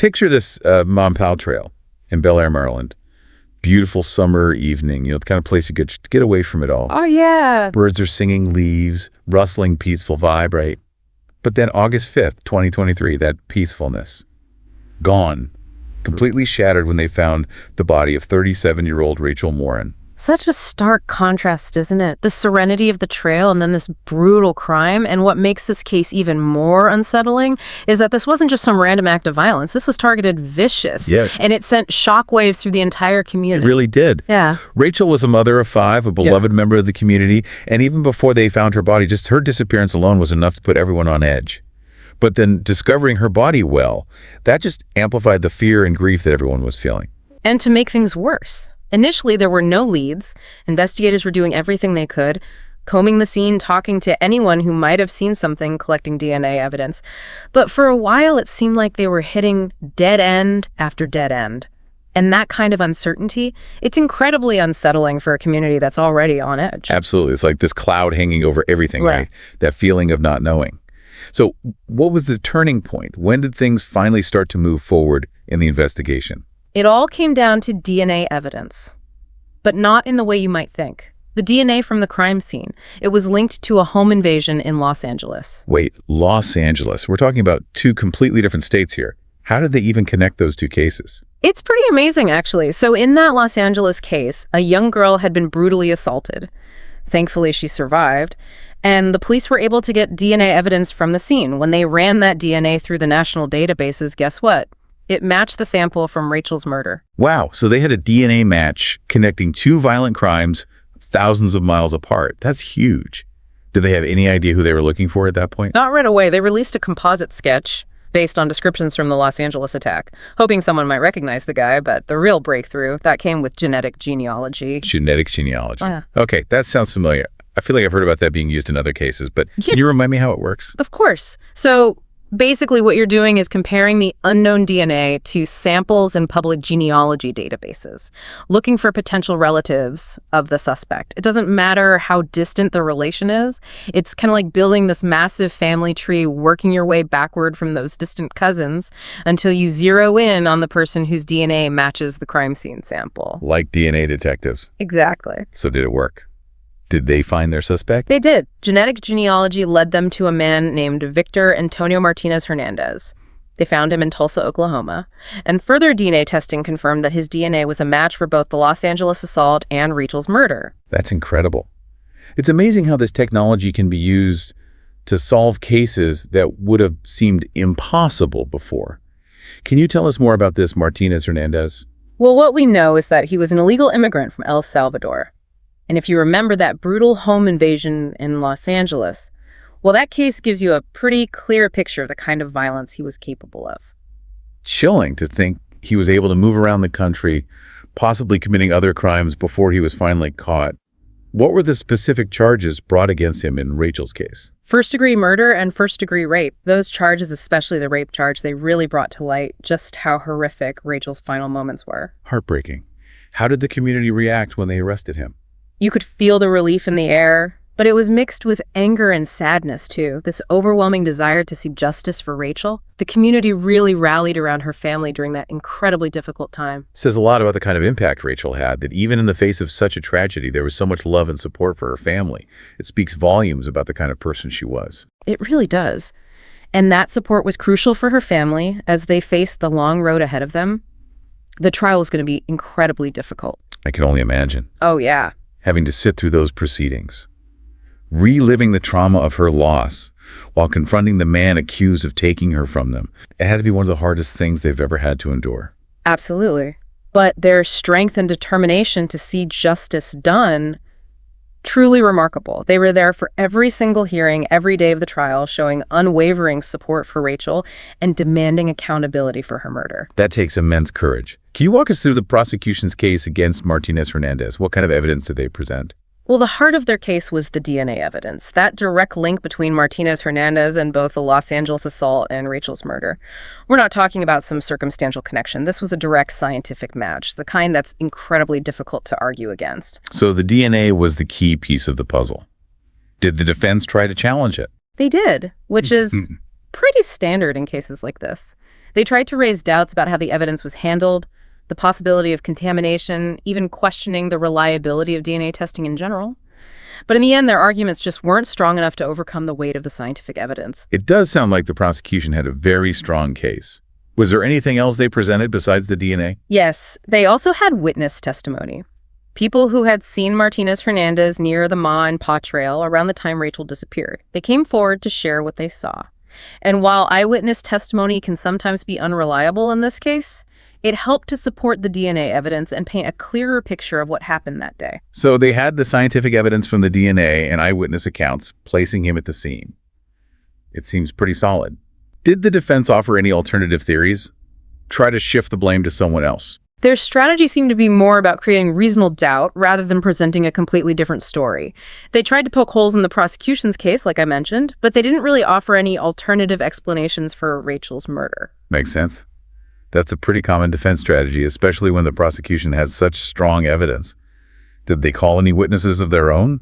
picture this Mom-Pal Trail in Bel Air, Maryland. Beautiful summer evening, the kind of place you get away from it all. Oh, yeah. Birds are singing, leaves, rustling, peaceful vibe, right? But then August 5th, 2023, that peacefulness, gone, completely shattered when they found the body of 37-year-old Rachel Morin. Such a stark contrast, isn't it? The serenity of the trail and then this brutal crime. And what makes this case even more unsettling is that this wasn't just some random act of violence. This was targeted vicious. Yeah. And it sent shockwaves through the entire community. It really did. Yeah. Rachel was a mother of 5, a beloved member of the community. And even before they found her body, just her disappearance alone was enough to put everyone on edge. But then discovering her body, well, that just amplified the fear and grief that everyone was feeling. And to make things worse, initially there were no leads. Investigators were doing everything they could, combing the scene, talking to anyone who might have seen something, collecting DNA evidence. But for a while, it seemed like they were hitting dead end after dead end. And that kind of uncertainty, it's incredibly unsettling for a community that's already on edge. Absolutely. It's like this cloud hanging over everything, right? That feeling of not knowing. So what was the turning point? When did things finally start to move forward in the investigation? It all came down to DNA evidence, but not in the way you might think. The DNA from the crime scene, it was linked to a home invasion in Los Angeles. Wait, Los Angeles. We're talking about 2 completely different states here. How did they even connect those 2 cases? It's pretty amazing, actually. So in that Los Angeles case, a young girl had been brutally assaulted. Thankfully, she survived. And the police were able to get DNA evidence from the scene. When they ran that DNA through the national databases, guess what? It matched the sample from Rachel's murder. Wow, so they had a DNA match connecting 2 violent crimes thousands of miles apart. That's huge. Did they have any idea who they were looking for at that point? Not right away. They released a composite sketch based on descriptions from the Los Angeles attack, hoping someone might recognize the guy, but the real breakthrough, that came with genetic genealogy. Genetic genealogy. Okay, that sounds familiar. I feel like I've heard about that being used in other cases, but can you remind me how it works? Of course. So basically what you're doing is comparing the unknown DNA to samples in public genealogy databases, looking for potential relatives of the suspect. It doesn't matter how distant the relation is. It's kind of like building this massive family tree, working your way backward from those distant cousins until you zero in on the person whose DNA matches the crime scene sample. Like DNA detectives. Exactly. So did it work? Did they find their suspect? They did. Genetic genealogy led them to a man named Victor Antonio Martinez Hernandez. They found him in Tulsa, Oklahoma. And further DNA testing confirmed that his DNA was a match for both the Los Angeles assault and Rachel's murder. That's incredible. It's amazing how this technology can be used to solve cases that would have seemed impossible before. Can you tell us more about this Martinez Hernandez? Well, what we know is that he was an illegal immigrant from El Salvador. And if you remember that brutal home invasion in Los Angeles, well, that case gives you a pretty clear picture of the kind of violence he was capable of. Chilling to think he was able to move around the country, possibly committing other crimes before he was finally caught. What were the specific charges brought against him in Rachel's case? First-degree murder and first-degree rape. Those charges, especially the rape charge, they really brought to light just how horrific Rachel's final moments were. Heartbreaking. How did the community react when they arrested him? You could feel the relief in the air, but it was mixed with anger and sadness, too. This overwhelming desire to see justice for Rachel. The community really rallied around her family during that incredibly difficult time. Says a lot about the kind of impact Rachel had, that even in the face of such a tragedy, there was so much love and support for her family. It speaks volumes about the kind of person she was. It really does. And that support was crucial for her family as they faced the long road ahead of them. The trial is going to be incredibly difficult. I can only imagine. Oh, yeah. Having to sit through those proceedings, reliving the trauma of her loss while confronting the man accused of taking her from them. It had to be one of the hardest things they've ever had to endure. Absolutely. But their strength and determination to see justice done, truly remarkable. They were there for every single hearing, every day of the trial, showing unwavering support for Rachel and demanding accountability for her murder. That takes immense courage. Can you walk us through the prosecution's case against Martinez Hernandez? What kind of evidence did they present? Well, the heart of their case was the DNA evidence, that direct link between Martinez Hernandez and both the Los Angeles assault and Rachel's murder. We're not talking about some circumstantial connection. This was a direct scientific match, the kind that's incredibly difficult to argue against. So the DNA was the key piece of the puzzle. Did the defense try to challenge it? They did, which is pretty standard in cases like this. They tried to raise doubts about how the evidence was handled, the possibility of contamination, even questioning the reliability of DNA testing in general. But in the end, their arguments just weren't strong enough to overcome the weight of the scientific evidence. It does sound like the prosecution had a very strong case. Was there anything else they presented besides the DNA? Yes, they also had witness testimony. People who had seen Martinez Hernandez near the Ma and Pa trail around the time Rachel disappeared. They came forward to share what they saw. And while eyewitness testimony can sometimes be unreliable in this case, it helped to support the DNA evidence and paint a clearer picture of what happened that day. So they had the scientific evidence from the DNA and eyewitness accounts placing him at the scene. It seems pretty solid. Did the defense offer any alternative theories? Try to shift the blame to someone else? Their strategy seemed to be more about creating reasonable doubt rather than presenting a completely different story. They tried to poke holes in the prosecution's case, like I mentioned, but they didn't really offer any alternative explanations for Rachel's murder. Makes sense. That's a pretty common defense strategy, especially when the prosecution has such strong evidence. Did they call any witnesses of their own?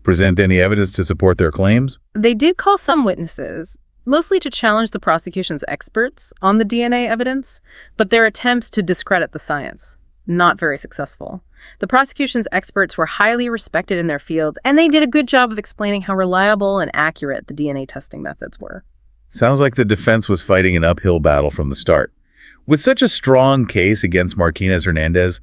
Present any evidence to support their claims? They did call some witnesses, mostly to challenge the prosecution's experts on the DNA evidence, but their attempts to discredit the science, not very successful. The prosecution's experts were highly respected in their fields, and they did a good job of explaining how reliable and accurate the DNA testing methods were. Sounds like the defense was fighting an uphill battle from the start. With such a strong case against Martinez Hernandez,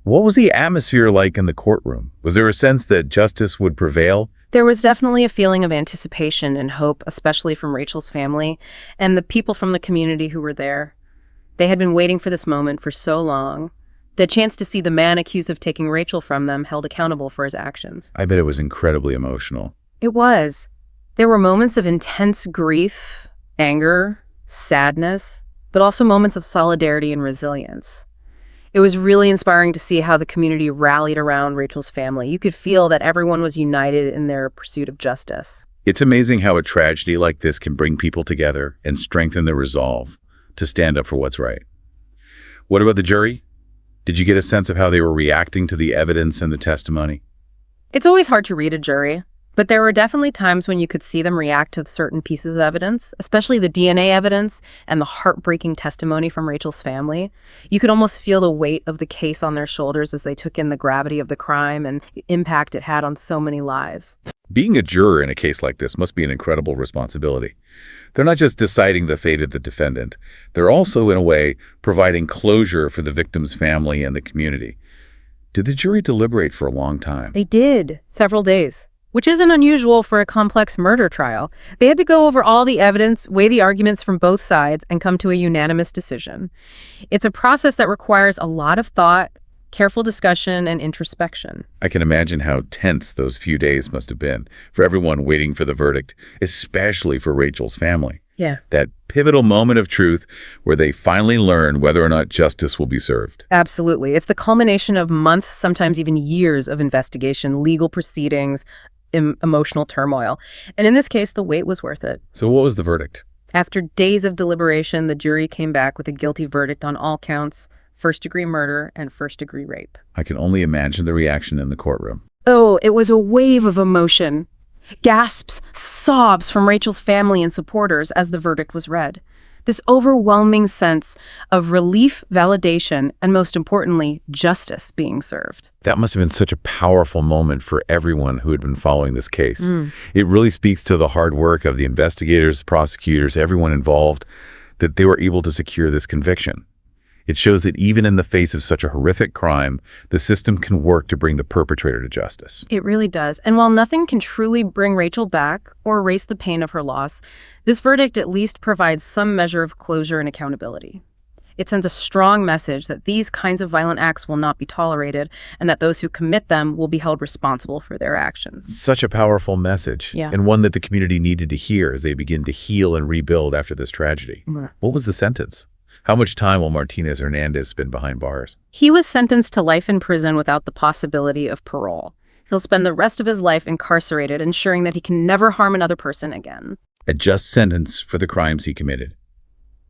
what was the atmosphere like in the courtroom? Was there a sense that justice would prevail? There was definitely a feeling of anticipation and hope, especially from Rachel's family and the people from the community who were there. They had been waiting for this moment for so long. The chance to see the man accused of taking Rachel from them held accountable for his actions. I bet it was incredibly emotional. It was. There were moments of intense grief, anger, sadness, but also moments of solidarity and resilience. It was really inspiring to see how the community rallied around Rachel's family. You could feel that everyone was united in their pursuit of justice. It's amazing how a tragedy like this can bring people together and strengthen their resolve to stand up for what's right. What about the jury? Did you get a sense of how they were reacting to the evidence and the testimony? It's always hard to read a jury, but there were definitely times when you could see them react to certain pieces of evidence, especially the DNA evidence and the heartbreaking testimony from Rachel's family. You could almost feel the weight of the case on their shoulders as they took in the gravity of the crime and the impact it had on so many lives. Being a juror in a case like this must be an incredible responsibility. They're not just deciding the fate of the defendant. They're also, in a way, providing closure for the victim's family and the community. Did the jury deliberate for a long time? They did, several days, which isn't unusual for a complex murder trial. They had to go over all the evidence, weigh the arguments from both sides, and come to a unanimous decision. It's a process that requires a lot of thought, careful discussion, and introspection. I can imagine how tense those few days must have been for everyone waiting for the verdict, especially for Rachel's family. Yeah. That pivotal moment of truth where they finally learn whether or not justice will be served. Absolutely. It's the culmination of months, sometimes even years of investigation, legal proceedings, emotional turmoil. And in this case, the wait was worth it. So what was the verdict? After days of deliberation, the jury came back with a guilty verdict on all counts: first-degree murder and first-degree rape. I can only imagine the reaction in the courtroom. Oh, it was a wave of emotion. Gasps, sobs from Rachel's family and supporters as the verdict was read. This overwhelming sense of relief, validation, and most importantly, justice being served. That must have been such a powerful moment for everyone who had been following this case. It really speaks to the hard work of the investigators, prosecutors, everyone involved, that they were able to secure this conviction. It shows that even in the face of such a horrific crime, the system can work to bring the perpetrator to justice. It really does. And while nothing can truly bring Rachel back or erase the pain of her loss, this verdict at least provides some measure of closure and accountability. It sends a strong message that these kinds of violent acts will not be tolerated and that those who commit them will be held responsible for their actions. Such a powerful message, and one that the community needed to hear as they begin to heal and rebuild after this tragedy. What was the sentence? How much time will Martinez Hernandez spend behind bars? He was sentenced to life in prison without the possibility of parole. He'll spend the rest of his life incarcerated, ensuring that he can never harm another person again. A just sentence for the crimes he committed.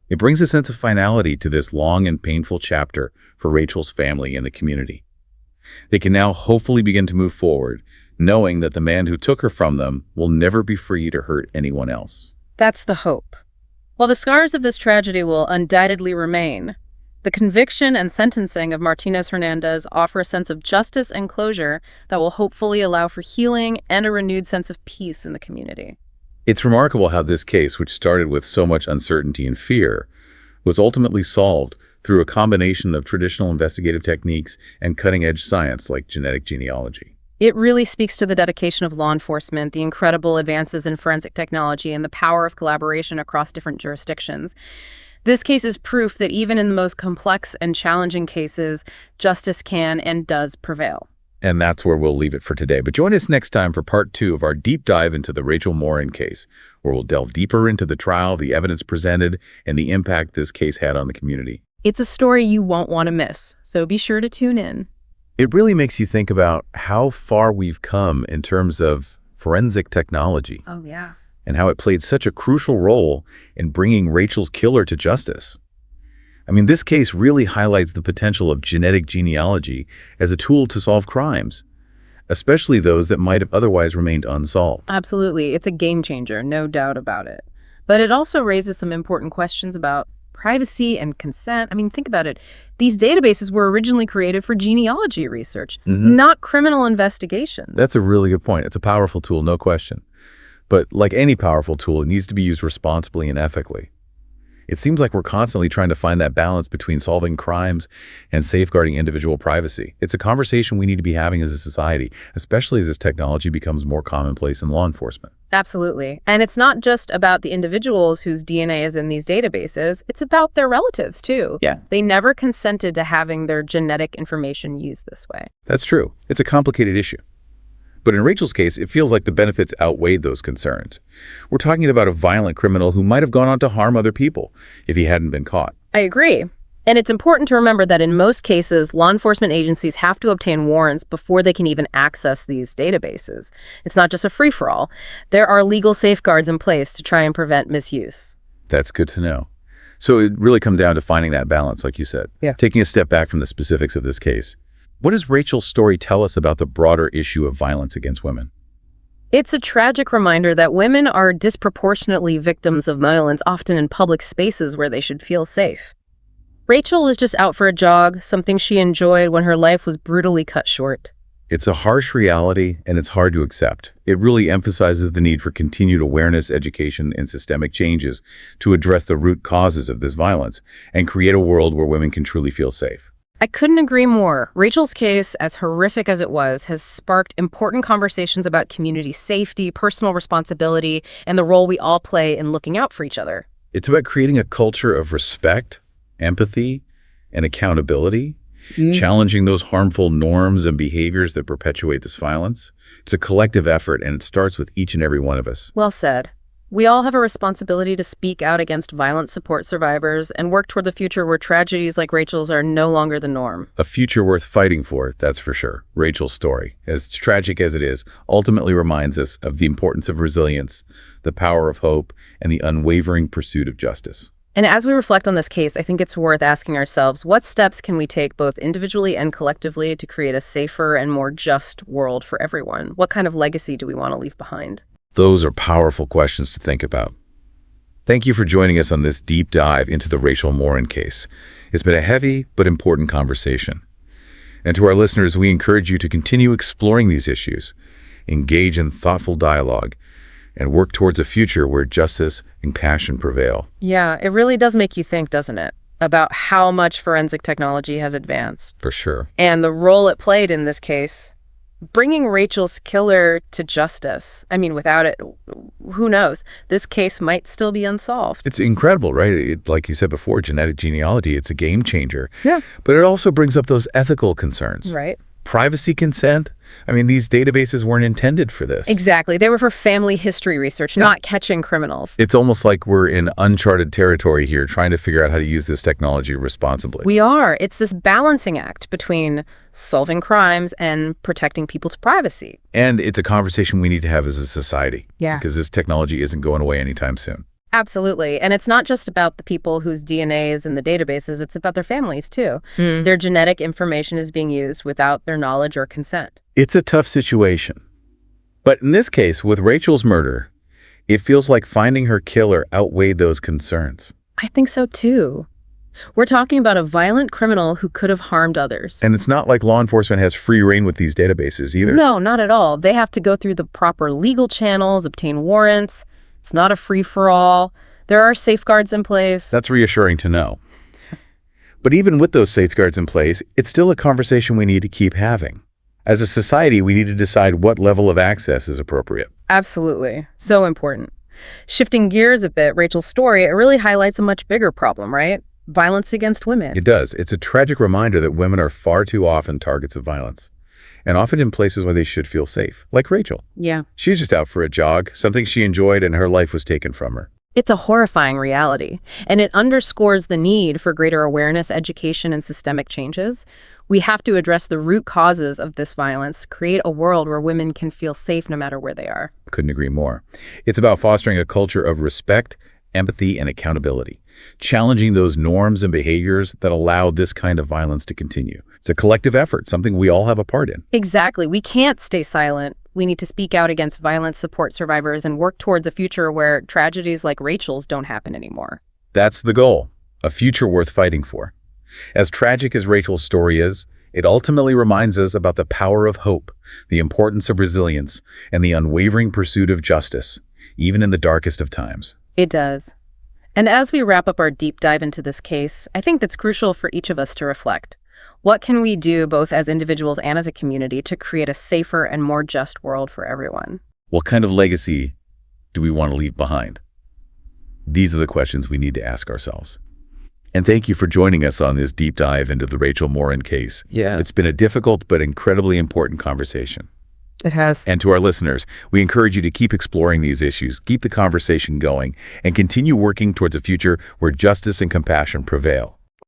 It brings a sense of finality to this long and painful chapter for Rachel's family and the community. They can now hopefully begin to move forward, knowing that the man who took her from them will never be free to hurt anyone else. That's the hope. While the scars of this tragedy will undoubtedly remain, the conviction and sentencing of Martinez Hernandez offer a sense of justice and closure that will hopefully allow for healing and a renewed sense of peace in the community. It's remarkable how this case, which started with so much uncertainty and fear, was ultimately solved through a combination of traditional investigative techniques and cutting-edge science like genetic genealogy. It really speaks to the dedication of law enforcement, the incredible advances in forensic technology, and the power of collaboration across different jurisdictions. This case is proof that even in the most complex and challenging cases, justice can and does prevail. And that's where we'll leave it for today. But join us next time for part 2 of our deep dive into the Rachel Morin case, where we'll delve deeper into the trial, the evidence presented, and the impact this case had on the community. It's a story you won't want to miss, so be sure to tune in. It really makes you think about how far we've come in terms of forensic technology. Oh, yeah. And how it played such a crucial role in bringing Rachel's killer to justice. I mean, this case really highlights the potential of genetic genealogy as a tool to solve crimes, especially those that might have otherwise remained unsolved. Absolutely. It's a game changer, no doubt about it. But it also raises some important questions about privacy and consent. I mean, think about it. These databases were originally created for genealogy research, not criminal investigations. That's a really good point. It's a powerful tool, no question. But like any powerful tool, it needs to be used responsibly and ethically. It seems like we're constantly trying to find that balance between solving crimes and safeguarding individual privacy. It's a conversation we need to be having as a society, especially as this technology becomes more commonplace in law enforcement. Absolutely. And it's not just about the individuals whose DNA is in these databases, it's about their relatives too. Yeah. They never consented to having their genetic information used this way. That's true. It's a complicated issue. But in Rachel's case, it feels like the benefits outweighed those concerns. We're talking about a violent criminal who might have gone on to harm other people if he hadn't been caught. I agree. And it's important to remember that in most cases, law enforcement agencies have to obtain warrants before they can even access these databases. It's not just a free-for-all. There are legal safeguards in place to try and prevent misuse. That's good to know. So it really comes down to finding that balance, like you said. Yeah. Taking a step back from the specifics of this case. What does Rachel's story tell us about the broader issue of violence against women? It's a tragic reminder that women are disproportionately victims of violence, often in public spaces where they should feel safe. Rachel was just out for a jog, something she enjoyed when her life was brutally cut short. It's a harsh reality, and it's hard to accept. It really emphasizes the need for continued awareness, education, and systemic changes to address the root causes of this violence and create a world where women can truly feel safe. I couldn't agree more. Rachel's case, as horrific as it was, has sparked important conversations about community safety, personal responsibility, and the role we all play in looking out for each other. It's about creating a culture of respect, empathy, and accountability, challenging those harmful norms and behaviors that perpetuate this violence. It's a collective effort, and it starts with each and every one of us. Well said. We all have a responsibility to speak out against violence, support survivors, and work towards a future where tragedies like Rachel's are no longer the norm. A future worth fighting for, that's for sure. Rachel's story, as tragic as it is, ultimately reminds us of the importance of resilience, the power of hope, and the unwavering pursuit of justice. And as we reflect on this case, I think it's worth asking ourselves, what steps can we take both individually and collectively to create a safer and more just world for everyone? What kind of legacy do we want to leave behind? Those are powerful questions to think about. Thank you for joining us on this deep dive into the Rachel Morin case. It's been a heavy but important conversation. And to our listeners, we encourage you to continue exploring these issues, engage in thoughtful dialogue, and work towards a future where justice and passion prevail. Yeah, it really does make you think, doesn't it, about how much forensic technology has advanced. For sure. And the role it played in this case. Bringing Rachel's killer to justice. I mean, without it, who knows? This case might still be unsolved. It's incredible, right? Like you said before, genetic genealogy, it's a game changer. Yeah. But it also brings up those ethical concerns. Right. Privacy consent. I mean, these databases weren't intended for this. Exactly. They were for family history research, not catching criminals. It's almost like we're in uncharted territory here, trying to figure out how to use this technology responsibly. We are. It's this balancing act between solving crimes and protecting people's privacy. And it's a conversation we need to have as a society. Yeah. Because this technology isn't going away anytime soon. Absolutely. And it's not just about the people whose DNA is in the databases, it's about their families too. Their genetic information is being used without their knowledge or consent. It's a tough situation. But in this case, with Rachel's murder, It feels like finding her killer outweighed those concerns. I think so too. We're talking about a violent criminal who could have harmed others. And it's not like law enforcement has free rein with these databases either. No, not at all. They have to go through the proper legal channels, obtain warrants. It's not a free-for-all. There are safeguards in place. That's reassuring to know. But even with those safeguards in place, it's still a conversation we need to keep having. As a society, we need to decide what level of access is appropriate. Absolutely. So important. Shifting gears a bit, Rachel's story, it really highlights a much bigger problem, right? Violence against women. It does. It's a tragic reminder that women are far too often targets of violence, and often in places where they should feel safe, like Rachel. Yeah. She was just out for a jog, something she enjoyed, and her life was taken from her. It's a horrifying reality, and it underscores the need for greater awareness, education, and systemic changes. We have to address the root causes of this violence, create a world where women can feel safe no matter where they are. Couldn't agree more. It's about fostering a culture of respect, empathy, and accountability, challenging those norms and behaviors that allow this kind of violence to continue. It's a collective effort, something we all have a part in. Exactly. We can't stay silent. We need to speak out against violence, support survivors, and work towards a future where tragedies like Rachel's don't happen anymore. That's the goal, a future worth fighting for. As tragic as Rachel's story is, it ultimately reminds us about the power of hope, the importance of resilience, and the unwavering pursuit of justice, even in the darkest of times. It does. And as we wrap up our deep dive into this case, I think that's crucial for each of us to reflect. What can we do, both as individuals and as a community, to create a safer and more just world for everyone? What kind of legacy do we want to leave behind? These are the questions we need to ask ourselves. And thank you for joining us on this deep dive into the Rachel Morin case. Yeah. It's been a difficult but incredibly important conversation. It has. And to our listeners, we encourage you to keep exploring these issues, keep the conversation going, and continue working towards a future where justice and compassion prevail.